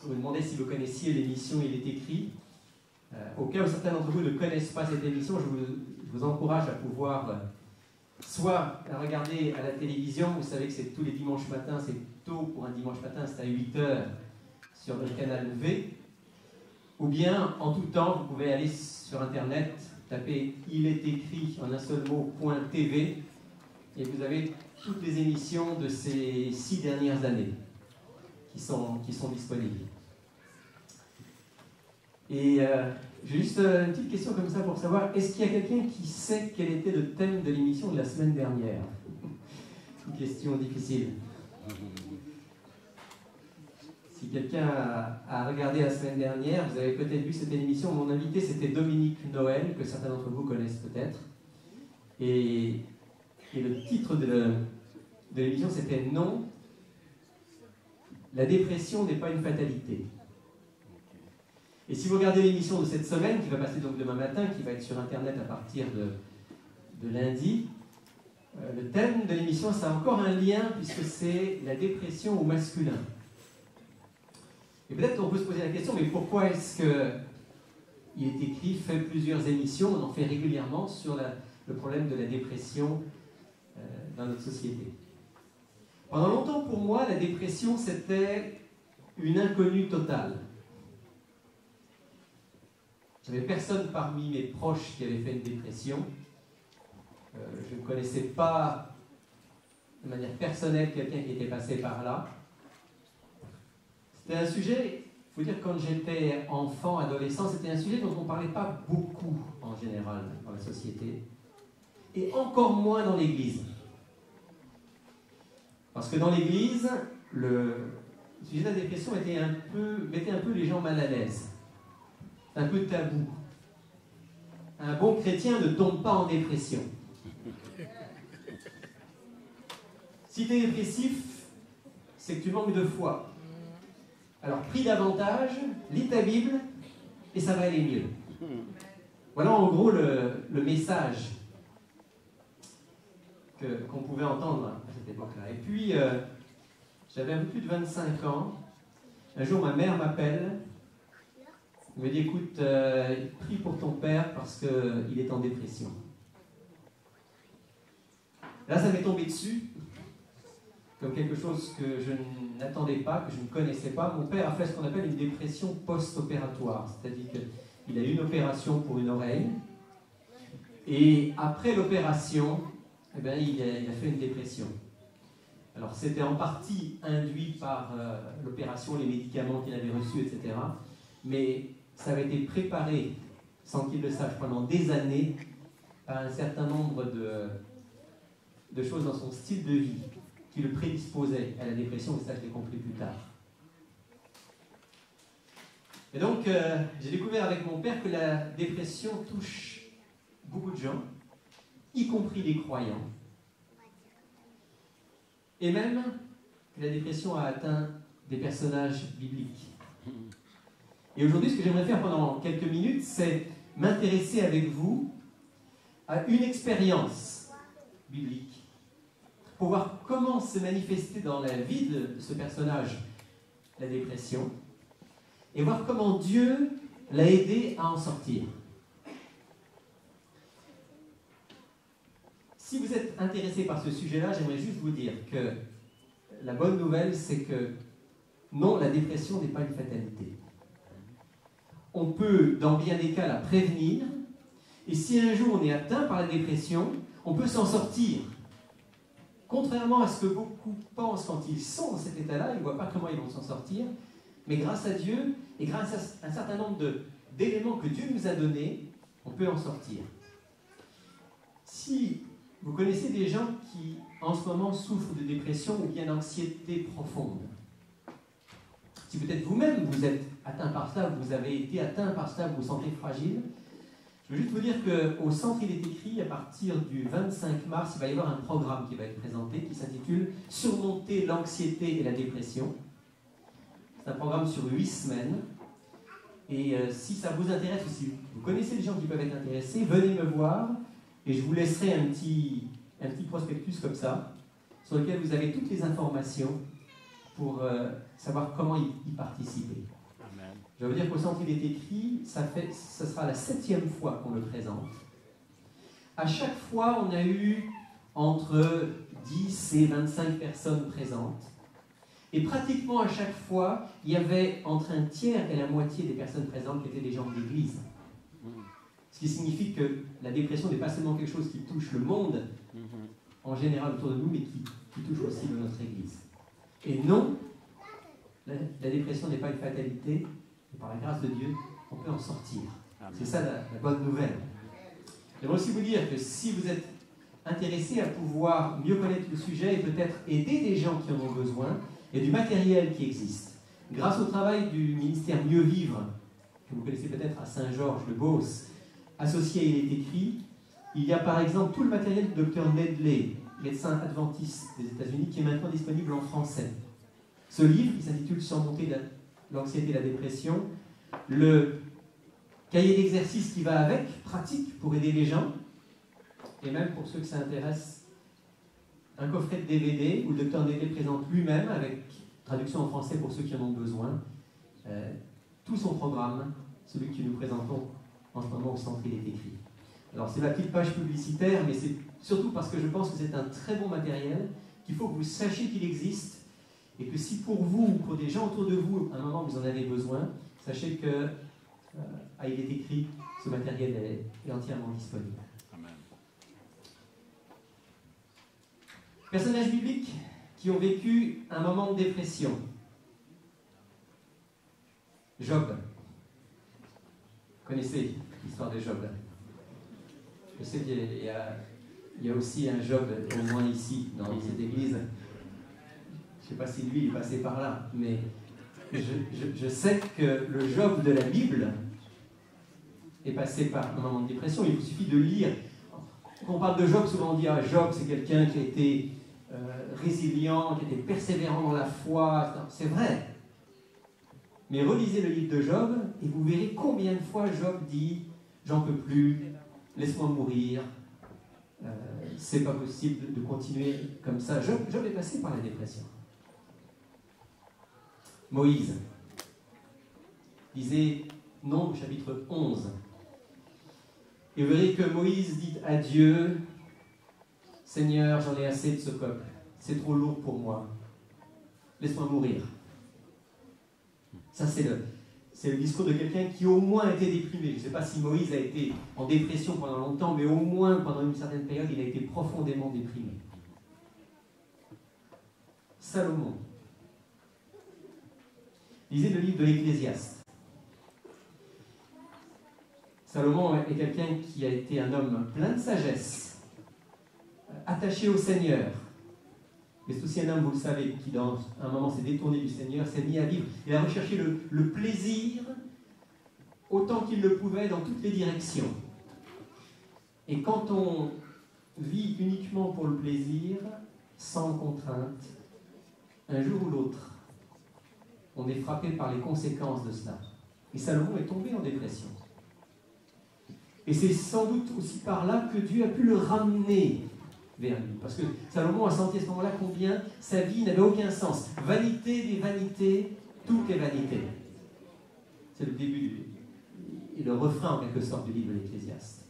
Je me demandais si vous connaissiez l'émission Il est écrit. Au cas où certains d'entre vous ne connaissent pas cette émission, je vous encourage à pouvoir soit la regarder à la télévision. Vous savez que c'est tous les dimanches matins, c'est tôt pour un dimanche matin, c'est à 8h sur le canal V. Ou bien, en tout temps, vous pouvez aller sur Internet, taper « Il est écrit » en un seul mot, .tv, et vous avez toutes les émissions de ces 6 dernières années qui sont disponibles. Et j'ai juste une petite question comme ça pour savoir, est-ce qu'il y a quelqu'un qui sait quel était le thème de l'émission de la semaine dernière? Une question difficile. Si quelqu'un a regardé la semaine dernière, vous avez peut-être vu cette émission. Mon invité, c'était Dominique Noël, que certains d'entre vous connaissent peut-être. Et le titre de l'émission, c'était « Non, la dépression n'est pas une fatalité ». Et si vous regardez l'émission de cette semaine, qui va passer donc demain matin, qui va être sur Internet à partir de lundi, le thème de l'émission, ça a encore un lien, puisque c'est la dépression au masculin. Et peut-être qu'on peut se poser la question, mais pourquoi est-ce qu'il est écrit, fait plusieurs émissions, on en fait régulièrement sur le problème de la dépression dans notre société. Pendant longtemps, pour moi, la dépression, c'était une inconnue totale. Il n'y avait personne parmi mes proches qui avait fait une dépression. Je ne connaissais pas de manière personnelle quelqu'un qui était passé par là. C'était un sujet, il faut dire, quand j'étais enfant, adolescent, c'était un sujet dont on ne parlait pas beaucoup en général dans la société, et encore moins dans l'Église. Parce que dans l'Église, le sujet de la dépression mettait un peu les gens mal à l'aise. C'est un peu tabou. Un bon chrétien ne tombe pas en dépression. Si tu es dépressif, c'est que tu manques de foi. Alors, prie davantage, lis ta Bible, et ça va aller mieux. Voilà en gros le message qu'on pouvait entendre à cette époque-là. Et puis, j'avais un peu plus de 25 ans. Un jour, ma mère m'appelle. Elle me dit, écoute, prie pour ton père parce qu'il est en dépression. Là, ça m'est tombé dessus, comme quelque chose que je n'attendais pas, que je ne connaissais pas. Mon père a fait ce qu'on appelle une dépression post-opératoire, c'est-à-dire qu'il a eu une opération pour une oreille, et après l'opération, eh bien, il a fait une dépression. Alors, c'était en partie induit par l'opération, les médicaments qu'il avait reçus, etc. Mais ça avait été préparé, sans qu'il le sache, pendant des années, par un certain nombre de choses dans son style de vie qui le prédisposaient à la dépression, et ça je l'ai compris plus tard. Et donc, j'ai découvert avec mon père que la dépression touche beaucoup de gens, y compris les croyants, et même que la dépression a atteint des personnages bibliques. Et aujourd'hui, ce que j'aimerais faire pendant quelques minutes, c'est m'intéresser avec vous à une expérience biblique pour voir comment s'est manifestée dans la vie de ce personnage la dépression et voir comment Dieu l'a aidé à en sortir. Si vous êtes intéressé par ce sujet-là, j'aimerais juste vous dire que la bonne nouvelle, c'est que non, la dépression n'est pas une fatalité. On peut, dans bien des cas, la prévenir, et si un jour on est atteint par la dépression, on peut s'en sortir. Contrairement à ce que beaucoup pensent quand ils sont dans cet état-là, ils ne voient pas comment ils vont s'en sortir, mais grâce à Dieu, et grâce à un certain nombre d'éléments que Dieu nous a donnés, on peut en sortir. Si vous connaissez des gens qui, en ce moment, souffrent de dépression ou bien d'anxiété profonde, si peut-être vous-même vous êtes atteint par cela, vous avez été atteint par cela, vous vous sentez fragile, je veux juste vous dire qu'au centre, il est écrit, à partir du 25 mars, il va y avoir un programme qui va être présenté, qui s'intitule « Surmonter l'anxiété et la dépression ». C'est un programme sur 8 semaines. Et si ça vous intéresse, ou si vous connaissez des gens qui peuvent être intéressés, venez me voir, et je vous laisserai un petit prospectus comme ça, sur lequel vous avez toutes les informations pour savoir comment y participer. Je veux dire qu'au centre il est écrit, ça sera la 7e fois qu'on le présente. À chaque fois, on a eu entre 10 et 25 personnes présentes. Et pratiquement à chaque fois, il y avait entre un tiers et la moitié des personnes présentes qui étaient des gens de l'Église. Ce qui signifie que la dépression n'est pas seulement quelque chose qui touche le monde en général autour de nous, mais qui touche aussi notre Église. Et non, la dépression n'est pas une fatalité, mais par la grâce de Dieu, on peut en sortir. C'est ça la bonne nouvelle. J'aimerais aussi vous dire que si vous êtes intéressé à pouvoir mieux connaître le sujet et peut-être aider des gens qui en ont besoin, il y a du matériel qui existe. Grâce au travail du ministère Mieux Vivre, que vous connaissez peut-être à Saint-Georges-de-Beauce, associé à Il est écrit, il y a par exemple tout le matériel du Dr Nedley, médecin adventiste des États-Unis, qui est maintenant disponible en français. Ce livre, qui s'intitule Surmonter l'anxiété et la dépression, le cahier d'exercices qui va avec, pratique pour aider les gens, et même pour ceux qui s'intéressent, un coffret de DVD où le Dr Nedley présente lui-même, avec traduction en français pour ceux qui en ont besoin, tout son programme, celui que nous présentons en ce moment au centre Il est écrit. Alors c'est ma petite page publicitaire, mais c'est surtout parce que je pense que c'est un très bon matériel, qu'il faut que vous sachiez qu'il existe, et que si pour vous ou pour des gens autour de vous, à un moment vous en avez besoin, sachez que à Il est écrit, ce matériel est entièrement disponible. Amen. Personnages bibliques qui ont vécu un moment de dépression. Job. Vous connaissez l'histoire de Job. Je sais qu'il y a aussi un Job, au moins ici, dans cette église. Je ne sais pas si lui est passé par là, mais je sais que le Job de la Bible est passé par un moment de dépression. Il vous suffit de lire. Quand on parle de Job, souvent on dit ah, Job, c'est quelqu'un qui a été résilient, qui a été persévérant dans la foi. C'est vrai. Mais relisez le livre de Job et vous verrez combien de fois Job dit j'en peux plus, laisse-moi mourir, c'est pas possible de continuer comme ça. Job est passé par la dépression. Moïse, lisez Nombre chapitre 11. Et vous verrez que Moïse dit à Dieu, Seigneur, j'en ai assez de ce peuple, c'est trop lourd pour moi, laisse-moi mourir. Ça, c'est le discours de quelqu'un qui au moins a été déprimé. Je ne sais pas si Moïse a été en dépression pendant longtemps, mais au moins pendant une certaine période, il a été profondément déprimé. Salomon. Lisez le livre de l'Ecclésiaste. Salomon est quelqu'un qui a été un homme plein de sagesse, attaché au Seigneur. Mais c'est aussi un homme, vous le savez, qui dans un moment s'est détourné du Seigneur, s'est mis à vivre. Il a recherché le plaisir autant qu'il le pouvait dans toutes les directions. Et quand on vit uniquement pour le plaisir, sans contrainte, un jour ou l'autre, on est frappé par les conséquences de cela. Et Salomon est tombé en dépression. Et c'est sans doute aussi par là que Dieu a pu le ramener vers lui. Parce que Salomon a senti à ce moment-là combien sa vie n'avait aucun sens. Vanité des vanités, tout est vanité. C'est le début et le refrain en quelque sorte du livre de l'Ecclésiaste.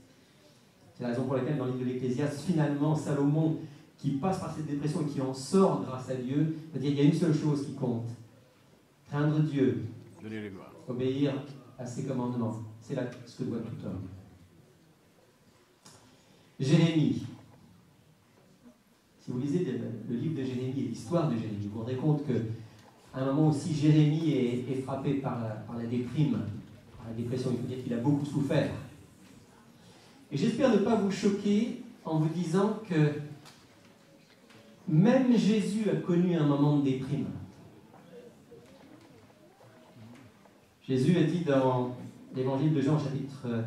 C'est la raison pour laquelle dans le livre de l'Ecclésiaste, finalement, Salomon, qui passe par cette dépression et qui en sort grâce à Dieu, va dire il y a une seule chose qui compte. Craindre Dieu, obéir à ses commandements. C'est là ce que doit tout homme. Jérémie. Si vous lisez le livre de Jérémie et l'histoire de Jérémie, vous vous rendrez compte qu'à un moment aussi, Jérémie est frappé par la déprime, par la dépression. Il faut dire qu'il a beaucoup souffert. Et j'espère ne pas vous choquer en vous disant que même Jésus a connu un moment de déprime. Jésus a dit dans l'évangile de Jean, chapitre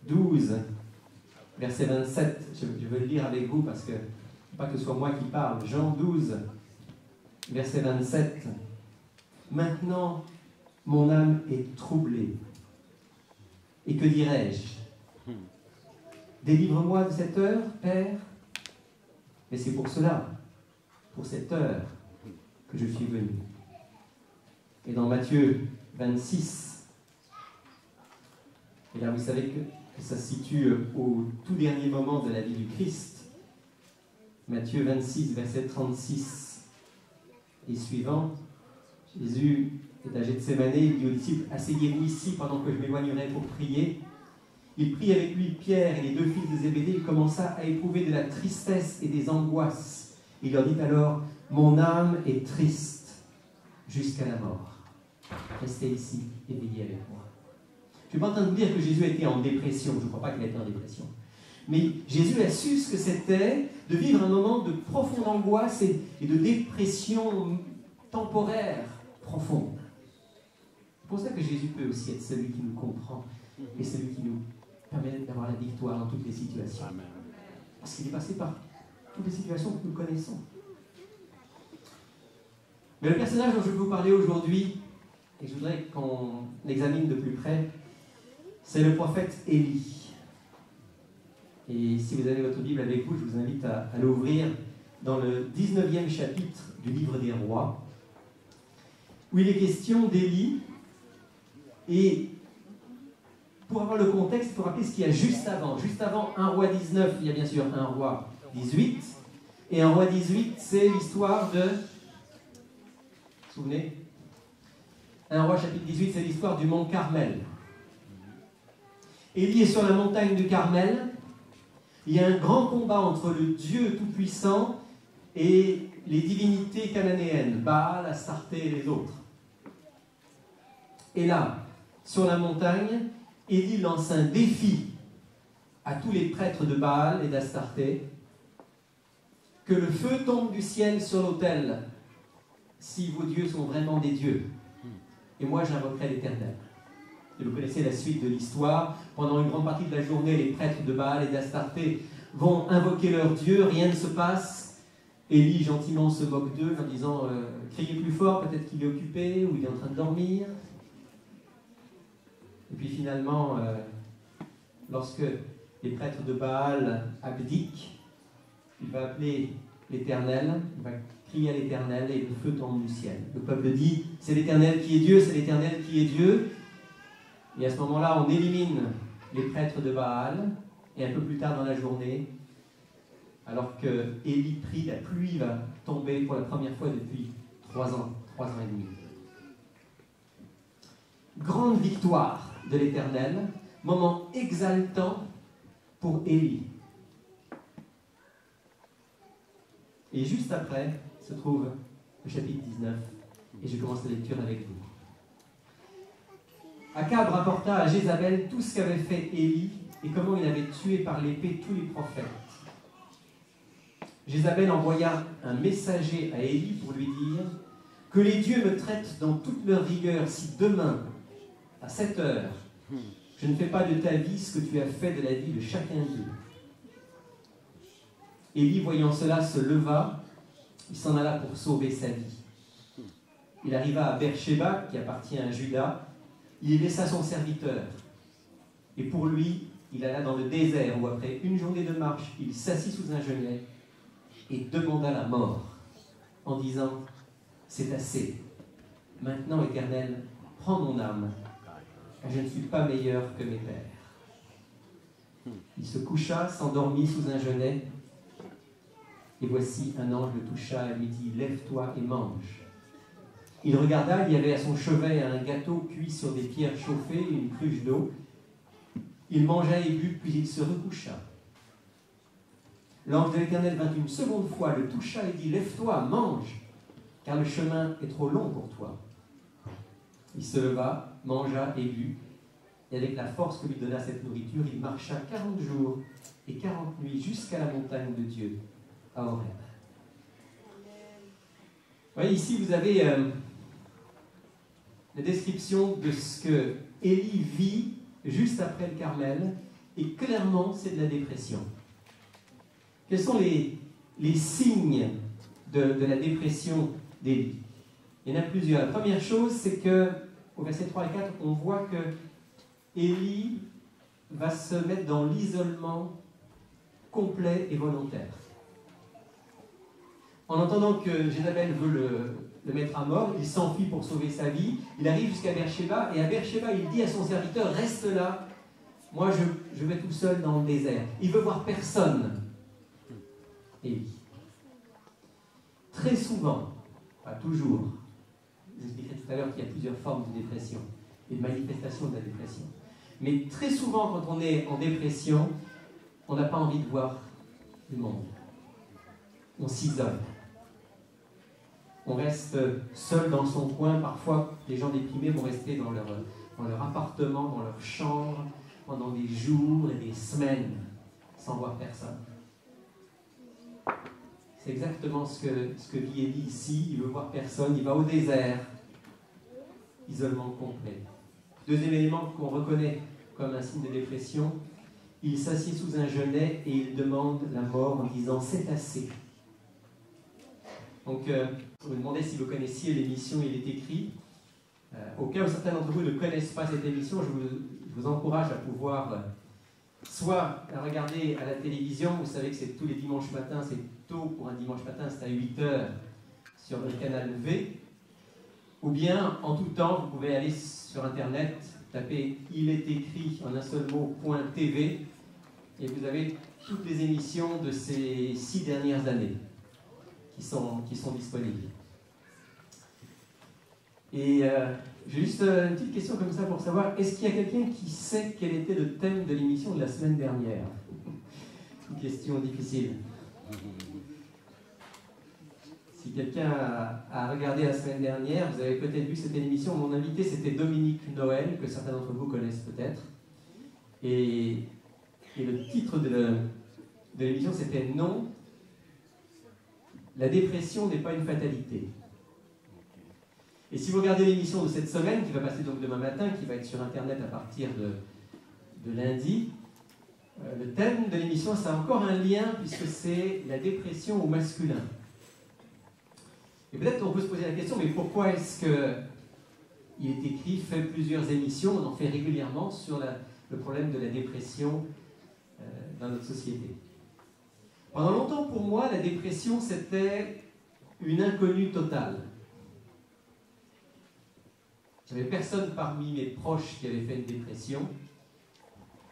12, verset 27, je veux le lire avec vous parce que, pas que ce soit moi qui parle, Jean 12, verset 27, « Maintenant, mon âme est troublée. Et que dirais-je? Délivre-moi de cette heure, Père. Mais c'est pour cela, pour cette heure, que je suis venu. » Et dans Matthieu 26. Et là, vous savez que ça se situe au tout dernier moment de la vie du Christ. Matthieu 26, verset 36 et suivant. Jésus est à Gethsémanée, il dit aux disciples, « Asseyez-vous ici pendant que je m'éloignerai pour prier. » Il prit avec lui Pierre et les deux fils de Zébédée. Il commença à éprouver de la tristesse et des angoisses. Il leur dit alors, « Mon âme est triste jusqu'à la mort. Restez ici et veillez avec moi. » Je ne suis pas en train de vous dire que Jésus a été en dépression. Je ne crois pas qu'il a été en dépression. Mais Jésus a su ce que c'était de vivre un moment de profonde angoisse et de dépression temporaire profonde. C'est pour ça que Jésus peut aussi être celui qui nous comprend et celui qui nous permet d'avoir la victoire dans toutes les situations. Amen. Parce qu'il est passé par toutes les situations que nous connaissons. Mais le personnage dont je vais vous parler aujourd'hui, et je voudrais qu'on l'examine de plus près, c'est le prophète Élie. Et si vous avez votre Bible avec vous, je vous invite à l'ouvrir dans le 19e chapitre du livre des rois, où il est question d'Élie. Et pour avoir le contexte, il faut rappeler ce qu'il y a juste avant. Juste avant 1 roi 19, il y a bien sûr 1 roi 18. Et 1 roi 18, c'est l'histoire de... Vous vous souvenez 1 roi chapitre 18, c'est l'histoire du mont Carmel. Élie est sur la montagne du Carmel. Il y a un grand combat entre le Dieu Tout-Puissant et les divinités cananéennes, Baal, Astarté et les autres. Et là, sur la montagne, Élie lance un défi à tous les prêtres de Baal et d'Astarté, que le feu tombe du ciel sur l'autel, si vos dieux sont vraiment des dieux. Et moi, j'invoquerai l'Éternel. Et vous connaissez la suite de l'histoire. Pendant une grande partie de la journée, les prêtres de Baal et d'Astarté vont invoquer leur Dieu, rien ne se passe. Élie gentiment se moque d'eux en disant criez plus fort, peut-être qu'il est occupé ou il est en train de dormir. Et puis finalement, lorsque les prêtres de Baal abdiquent, il va appeler l'Éternel, il va crier à l'Éternel et le feu tombe du ciel. Le peuple dit c'est l'Éternel qui est Dieu, c'est l'Éternel qui est Dieu. Et à ce moment-là, on élimine les prêtres de Baal. Et un peu plus tard dans la journée, alors que Élie prie, la pluie va tomber pour la première fois depuis 3 ans et demi. Grande victoire de l'Éternel, moment exaltant pour Élie. Et juste après se trouve le chapitre 19, et je commence la lecture avec vous. Akab rapporta à Jézabel tout ce qu'avait fait Élie et comment il avait tué par l'épée tous les prophètes. Jézabel envoya un messager à Élie pour lui dire « Que les dieux me traitent dans toute leur rigueur si demain, à 7 heures, je ne fais pas de ta vie ce que tu as fait de la vie de chacun d'eux. » Élie, voyant cela, se leva, il s'en alla pour sauver sa vie. Il arriva à Beersheba, qui appartient à Juda, il y laissa son serviteur. Et pour lui, il alla dans le désert où, après une journée de marche, il s'assit sous un genêt et demanda la mort, en disant « C'est assez. Maintenant, Éternel, prends mon âme, car je ne suis pas meilleur que mes pères. » Il se coucha, s'endormit sous un genêt, et voici un ange le toucha et lui dit « Lève-toi et mange. » Il regarda, il y avait à son chevet un gâteau cuit sur des pierres chauffées et une cruche d'eau. Il mangea et but, puis il se recoucha. L'ange de l'Éternel vint une seconde fois, le toucha et dit « Lève-toi, mange, car le chemin est trop long pour toi. » Il se leva, mangea et but, et avec la force que lui donna cette nourriture, il marcha 40 jours et 40 nuits jusqu'à la montagne de Dieu, à Horeb. Vous voyez, ici, vous avez la description de ce que Élie vit juste après le Carmel, et clairement, c'est de la dépression. Quels sont les signes de la dépression d'Élie? Il y en a plusieurs. La première chose, c'est que, au verset 3 et 4, on voit que Élie va se mettre dans l'isolement complet et volontaire. En entendant que Jézabel veut le mettre à mort, il s'enfuit pour sauver sa vie, il arrive jusqu'à Beersheba, et à Beersheba, il dit à son serviteur, reste là, moi je vais tout seul dans le désert. Il veut voir personne. Et très souvent, pas toujours, je vous expliquerai tout à l'heure qu'il y a plusieurs formes de dépression et de manifestations de la dépression. Mais très souvent, quand on est en dépression, on n'a pas envie de voir le monde. On s'isole. On reste seul dans son coin. Parfois, les gens déprimés vont rester dans leur appartement, dans leur chambre, pendant des jours et des semaines, sans voir personne. C'est exactement ce que vit Élie ici. Il veut voir personne, il va au désert. Isolement complet. Deuxième élément qu'on reconnaît comme un signe de dépression, il s'assied sous un genêt et il demande la mort en disant « c'est assez ». Donc, je vous demandais si vous connaissiez l'émission « Il est écrit ». Au cas où certains d'entre vous ne connaissent pas cette émission, je vous encourage à pouvoir soit la regarder à la télévision. Vous savez que c'est tous les dimanches matins, c'est tôt pour un dimanche matin, c'est à 8h sur le canal V. Ou bien, en tout temps, vous pouvez aller sur Internet, taper « Il est écrit » en un seul mot, .tv, et vous avez toutes les émissions de ces 6 dernières années qui sont disponibles. Et j'ai juste une petite question comme ça pour savoir, est-ce qu'il y a quelqu'un qui sait quel était le thème de l'émission de la semaine dernière? Une question difficile. Si quelqu'un a regardé la semaine dernière, vous avez peut-être vu cette émission. Mon invité, c'était Dominique Noël, que certains d'entre vous connaissent peut-être. Et le titre de l'émission, c'était « Non, la dépression n'est pas une fatalité ». Et si vous regardez l'émission de cette semaine, qui va passer donc demain matin, qui va être sur Internet à partir de lundi, le thème de l'émission, ça a encore un lien, puisque c'est la dépression au masculin. Et peut-être qu'on peut se poser la question, mais pourquoi est-ce qu'il est écrit, fait plusieurs émissions, on en fait régulièrement sur le problème de la dépression dans notre société? Pendant longtemps, pour moi, la dépression, c'était une inconnue totale. Il n'y avait personne parmi mes proches qui avait fait une dépression.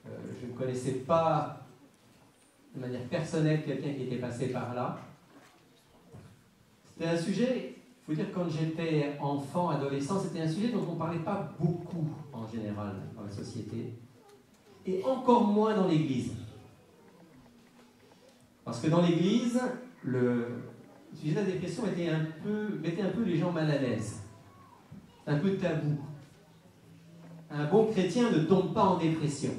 Je ne connaissais pas de manière personnelle quelqu'un qui était passé par là. C'était un sujet, il faut dire, quand j'étais enfant, adolescent, c'était un sujet dont on ne parlait pas beaucoup en général dans la société, et encore moins dans l'Église. Parce que dans l'Église, le sujet de la dépression mettait un peu les gens mal à l'aise. C'est un peu tabou. Un bon chrétien ne tombe pas en dépression.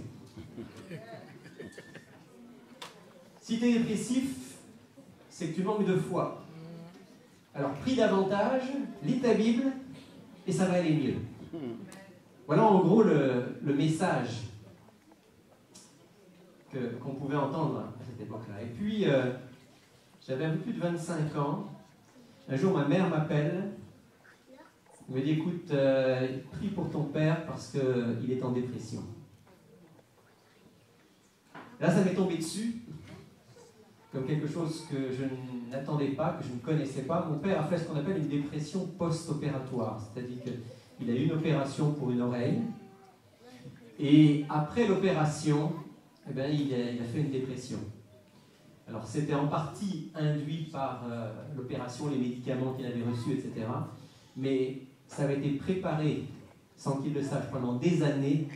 Si tu es dépressif, c'est que tu manques de foi. Alors, prie davantage, lis ta Bible, et ça va aller mieux. Voilà en gros le message qu'on pouvait entendre à cette époque-là. Et puis, j'avais un peu plus de 25 ans. Un jour, ma mère m'appelle. Elle me dit, écoute, prie pour ton père parce qu'il est en dépression. Là, ça m'est tombé dessus, comme quelque chose que je n'attendais pas, que je ne connaissais pas. Mon père a fait ce qu'on appelle une dépression post-opératoire, c'est-à-dire qu'il a eu une opération pour une oreille, et après l'opération, eh bien, il a fait une dépression. Alors, c'était en partie induit par l'opération, les médicaments qu'il avait reçus, etc. Mais ça avait été préparé, sans qu'il le sache, pendant des années,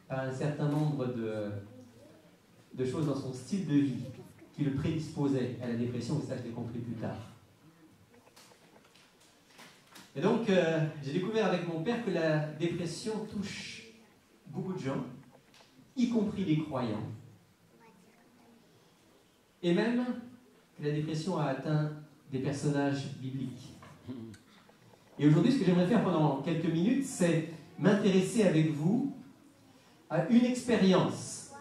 par un certain nombre de choses dans son style de vie qui le prédisposaient à la dépression, et ça je l'ai compris plus tard. Et donc, j'ai découvert avec mon père que la dépression touche beaucoup de gens, y compris les croyants, et même que la dépression a atteint des personnages bibliques. Et aujourd'hui, ce que j'aimerais faire pendant quelques minutes, c'est m'intéresser avec vous à une expérience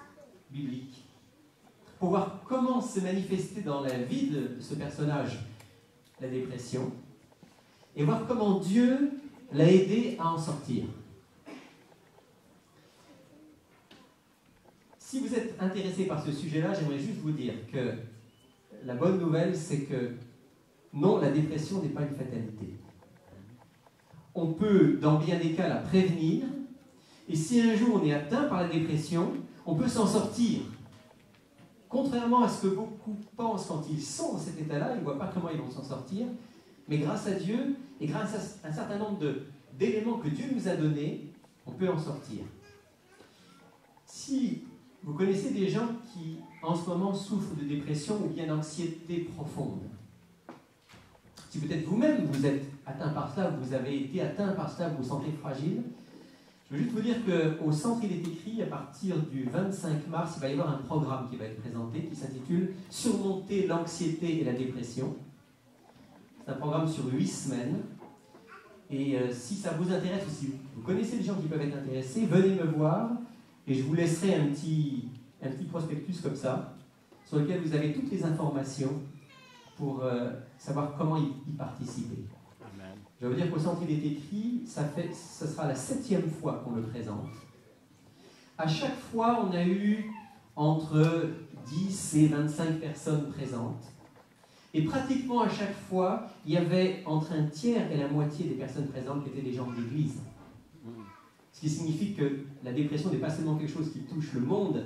biblique pour voir comment s'est manifestée dans la vie de ce personnage la dépression et voir comment Dieu l'a aidé à en sortir. Si vous êtes intéressé par ce sujet-là, j'aimerais juste vous dire que la bonne nouvelle, c'est que non, la dépression n'est pas une fatalité. on peut, dans bien des cas, la prévenir. Et si un jour on est atteint par la dépression, on peut s'en sortir. Contrairement à ce que beaucoup pensent quand ils sont dans cet état-là, ils ne voient pas comment ils vont s'en sortir. Mais grâce à Dieu et grâce à un certain nombre d'éléments que Dieu nous a donnés, on peut en sortir. Si vous connaissez des gens qui, en ce moment, souffrent de dépression ou bien d'anxiété profonde, si peut-être vous-même vous êtes atteint par cela, vous avez été atteint par cela, vous vous sentez fragile, je veux juste vous dire qu'au centre, il est écrit, à partir du 25 mars, il va y avoir un programme qui va être présenté qui s'intitule « Surmonter l'anxiété et la dépression ». C'est un programme sur 8 semaines. Et si ça vous intéresse ou si vous connaissez des gens qui peuvent être intéressés, venez me voir et je vous laisserai un petit prospectus comme ça, sur lequel vous avez toutes les informations pour savoir comment y participer. Amen. Je veux dire qu'au centre il est écrit, ça sera la 7e fois qu'on le présente. À chaque fois, on a eu entre 10 et 25 personnes présentes. Et pratiquement à chaque fois, il y avait entre un tiers et la moitié des personnes présentes qui étaient des gens de l'Église. Ce qui signifie que la dépression n'est pas seulement quelque chose qui touche le monde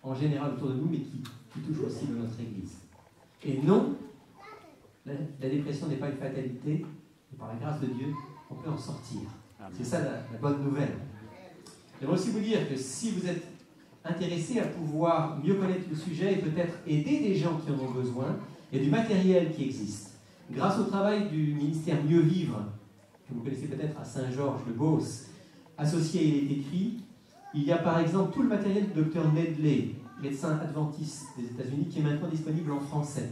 en général autour de nous, mais qui touche aussi notre Église. Et non, la dépression n'est pas une fatalité, mais par la grâce de Dieu, on peut en sortir. C'est ça la bonne nouvelle. J'aimerais aussi vous dire que si vous êtes intéressé à pouvoir mieux connaître le sujet et peut-être aider des gens qui en ont besoin, il y a du matériel qui existe. Grâce au travail du ministère Mieux Vivre, que vous connaissez peut-être à Saint-Georges-de-Beauce, associé, il est écrit, il y a par exemple tout le matériel du Dr Nedley, médecin adventiste des États-Unis, qui est maintenant disponible en français.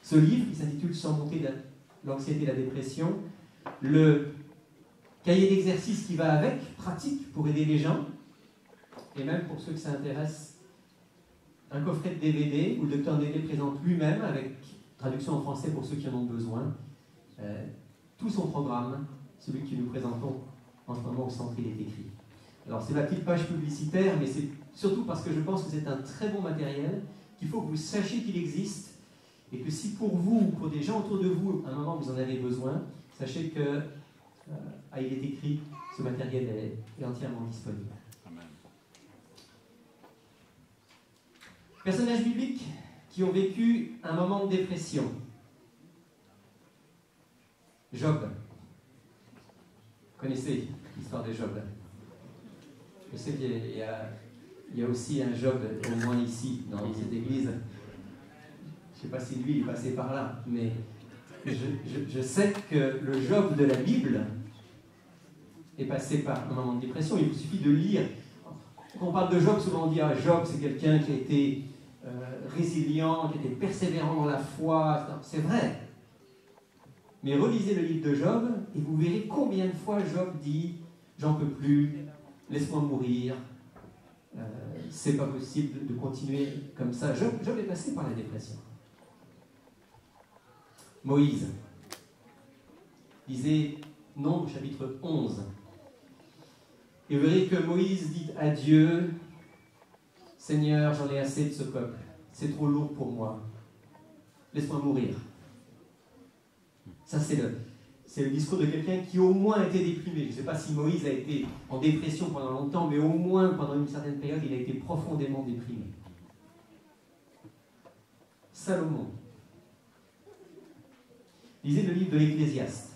Ce livre, qui s'intitule « Surmonter l'anxiété et la dépression », le cahier d'exercice qui va avec, pratique pour aider les gens, et même pour ceux qui s'intéressent, un coffret de DVD où le Dr Nedley présente lui-même, avec traduction en français pour ceux qui en ont besoin, tout son programme, celui que nous présentons en ce moment au centre, il est écrit. Alors c'est ma petite page publicitaire, mais c'est surtout parce que je pense que c'est un très bon matériel, qu'il faut que vous sachiez qu'il existe, et que si pour vous ou pour des gens autour de vous, à un moment vous en avez besoin, sachez que il est écrit, ce matériel est entièrement disponible. Amen. Personnages bibliques qui ont vécu un moment de dépression. Job. Vous connaissez l'histoire de Job. Je sais qu'il y a aussi un Job, au moins ici, dans cette église. Je ne sais pas si lui est passé par là, mais je sais que le Job de la Bible est passé par un moment de dépression. Il vous suffit de lire. Quand on parle de Job, souvent on dit « Job, c'est quelqu'un qui a été résilient, qui a été persévérant dans la foi. » C'est vrai. Mais relisez le livre de Job et vous verrez combien de fois Job dit « J'en peux plus, laisse-moi mourir, c'est pas possible de continuer comme ça. » Job est passé par la dépression. Moïse. Lisez Nombre chapitre 11. Et vous verrez que Moïse dit à Dieu « Seigneur, j'en ai assez de ce peuple. C'est trop lourd pour moi. Laisse-moi mourir. » Ça, c'est le discours de quelqu'un qui au moins a été déprimé. Je ne sais pas si Moïse a été en dépression pendant longtemps, mais au moins pendant une certaine période, il a été profondément déprimé. Salomon. Lisez le livre de l'Ecclésiaste.